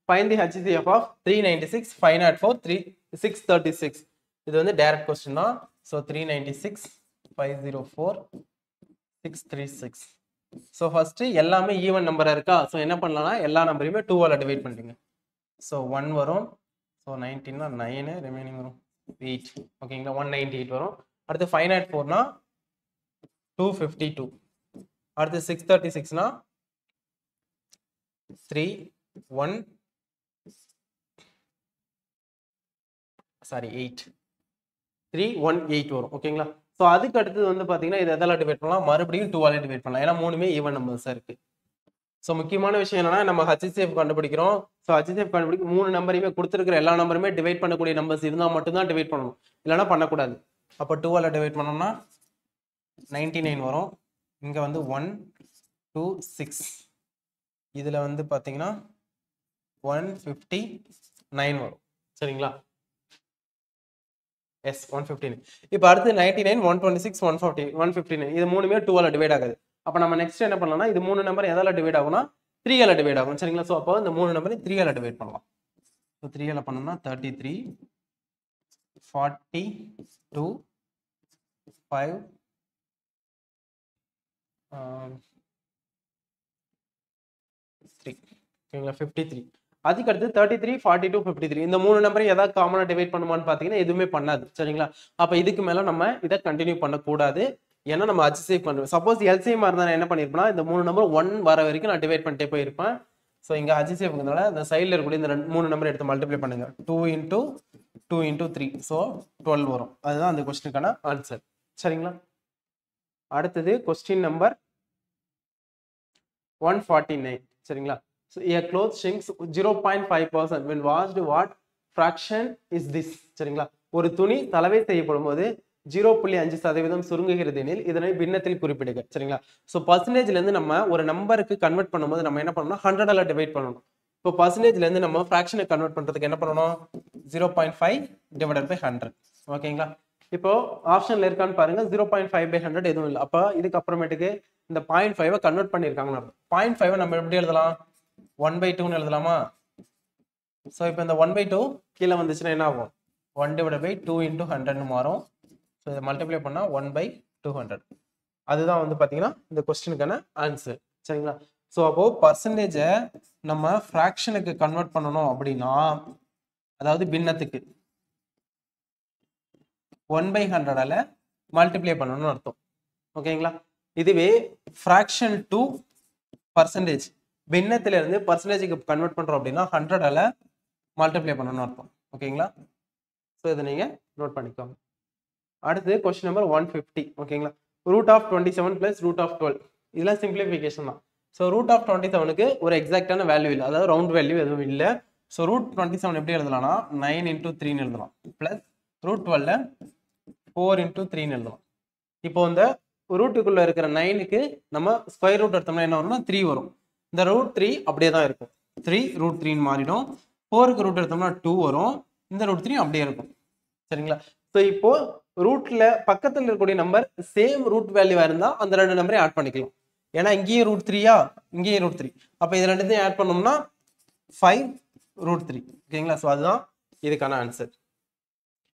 Find the HCF of 396 504 636. இது வந்து direct question தான். ஸோ 396 504 636. ஸோ ஃபர்ஸ்ட் எல்லாமே ஈவன் நம்பரா இருக்கா? ஸோ என்ன பண்ணலாம்னா எல்லா நம்பரையுமே 2 ஆல டிவைட் பண்ணிடுங்க. ஸோ 1 வரும். ஸோ 19னா 9 ரிமைனிங் வரும் 8. ஓகேங்களா, 198 வரும். அடுத்து 504னா 252. அடுத்து 636னா 3 1 சாரி 8 318 வரும். ஓகேங்களா, ஸோ அதுக்கு அடுத்தது வந்து பார்த்தீங்கன்னா இது எதால டிவைட் பண்ணலாம், மறுபடியும் 2 ஆல டிவைட் பண்ணலாம். ஏன்னா மூணுமே ஈவன் நம்பர்ஸாக இருக்கு. ஸோ முக்கியமான விஷயம் என்னன்னா நம்ம HCF கண்டுபிடிக்கிறோம். ஸோ HCF கண்டுபிடிக்க 3 நம்பரையுமே கொடுத்துருக்கிற எல்லா நம்பருமே டிவைட் பண்ணக்கூடிய நம்பர்ஸ் இருந்தால் மட்டும்தான் டிவைட் பண்ணணும், இல்லைன்னா பண்ணக்கூடாது. அப்போ 2 ஆல டிவைட் பண்ணோம்னா 99 வரும். இங்கே வந்து 1 2 6. இதில் வந்து பார்த்தீங்கன்னா 159 வரும். சரிங்களா, எஸ் 159. இப்போ அடுத்து 99 126 140 159 இது மூணுமே 2 ஆல டிவைட் ஆகாது. அப்போ நம்ம நெக்ஸ்ட் என்ன பண்ணலாம்னா இது 3 நம்பர் எதால டிவைட் ஆகும்னா 3 ஆல டிவைட் ஆகும். சரிங்களா, ஸோ அப்போ இந்த 3 நம்பரை 3 ஆல டிவைட் பண்ணலாம். ஸோ 3 ஆல பண்ணோம்னா 33 42 5 3. ஓகேங்களா, 53. அதுக்கு அடுத்து 33 42 53 இந்த 3 நம்பரையும் ஏதாவது காமனா டிவைட் பண்ணுமான்னு பார்த்தீங்கன்னா எதுவுமே பண்ணாது. சரிங்களா, அப்போ இதுக்கு மேலே நம்ம இதை கண்டினியூ பண்ணக்கூடாது. ஏன்னா நம்ம HCF பண்ணுவோம். சப்போஸ் LCM இருந்தால் நான் என்ன பண்ணியிருப்பேன்னா இந்த 3 நம்பர் 1 வர வரைக்கும் நான் டிவைட் பண்ணிட்டே போயிருப்பேன். ஸோ இங்கே HCFனால இந்த சைடில் இருக்கக்கூடிய இந்த 3 நம்பர் எடுத்து மல்டிப்ளை பண்ணுங்க. 2 × 2 × 3 ஸோ 12 வரும். அதுதான் அந்த கொஸ்டினுக்கான ஆன்சர். சரிங்களா, அடுத்தது கொஸ்டின் நம்பர் 149. சரிங்களா, so a cloth shrinks 0.5% when washed. What fraction is this? சரிங்களா, ஒரு துணி தளவை செய்யப்படும் போது 0.5% சுருங்குகிறது எனில் இதனை பின்னத்தில் குறிப்பிடுங்க. சரிங்களா, ஸோ பர்சன்டேஜ்ல இருந்து நம்ம ஒரு நம்பருக்கு கன்வெர்ட் பண்ணும்போது நம்ம என்ன பண்ணணும், 100ஆல டிவைட் பண்ணணும். இப்போ பர்சன்டேஜ்ல இருந்து நம்ம ஃபிராக்ஷனை கன்வெர்ட் பண்றதுக்கு என்ன பண்ணணும், 0.5 / 100. ஓகேங்களா, இப்போ ஆப்ஷன்ல இருக்கான்னு பாருங்க, 0.5/100 எதுவும் இல்லை. அப்போ இதுக்கு அப்புறமேட்டுக்கு இந்த 0.5 கன்வெர்ட் பண்ணியிருக்காங்கன்னு அர்த்தம். 0.5 நம்ம எப்படி எழுதலாம், 1/2 எழுதலாமா? ஸோ இப்போ இந்த 1/2 கீழே வந்துச்சுன்னா என்ன ஆகும், 1 / 2 × 100 மாறும். ஸோ இதை மல்டிப்ளை பண்ணால் 1/200. அதுதான் வந்து பார்த்தீங்கன்னா இந்த கொஸ்டினுக்கான ஆன்சர். சரிங்களா, ஸோ அப்போ பர்சன்டேஜை நம்ம ஃப்ராக்ஷனுக்கு கன்வெர்ட் பண்ணணும் அப்படின்னா, அதாவது பின்னத்துக்கு 1/100ஆல மல்டிப்ளை பண்ணணும்னு அர்த்தம். ஓகேங்களா, இதுவே ஃப்ராக்ஷன் டு பர்சன்டேஜ் பின்னத்துல இருந்து பர்சன்டேஜுக்கு கன்வெர்ட் பண்றோம் அப்படின்னா 100ஆல மல்டிப்ளை பண்ணணும்னு அர்த்தம். ஓகேங்களா, ஸோ இதை நீங்க நோட் பண்ணிக்கோங்க. அடுத்து கொஸ்டின் நம்பர் 150. ஓகேங்களா, √27 + √12 இதெல்லாம் சிம்பிளிஃபிகேஷன் தான். ஸோ √27க்கு ஒரு எக்ஸாக்டான வேல்யூ இல்லை, அதாவது ரவுண்ட் வேல்யூ எதுவும் இல்லை. ஸோ √27 எப்படி எழுதலாம்னா 9 × 3 எழுதலாம், பிளஸ் √12 4 × 3 எழுதலாம். இப்போ இந்த ரூட்டுக்குள்ள இருக்கிற 9க்கு நம்ம ஸ்கொயர் ரூட் எடுத்தோம்னா என்ன வரும்னா 3 வரும். இந்த √3 அப்படியே தான் இருக்கும், 3 √3 மாறிடும். 4க்கு ரூட் எடுத்தோம்னா 2 வரும், இந்த √3 அப்படியே இருக்கும். சரிங்களா, ஸோ இப்போ ரூட்ல பக்கத்தில் இருக்கக்கூடிய நம்பர் சேம் ரூட் வேல்யூவா இருந்தா அந்த 2 நம்பரையும் ஆட் பண்ணிக்கலாம். ஏன்னா இங்கேயும் √3யா இங்கேயும் √3, அப்போ இது ரெண்டுத்தையும் ஆட் பண்ணோம்னா 5 √3. ஓகேங்களா, ஸோ அதுதான் இதுக்கான ஆன்சர்.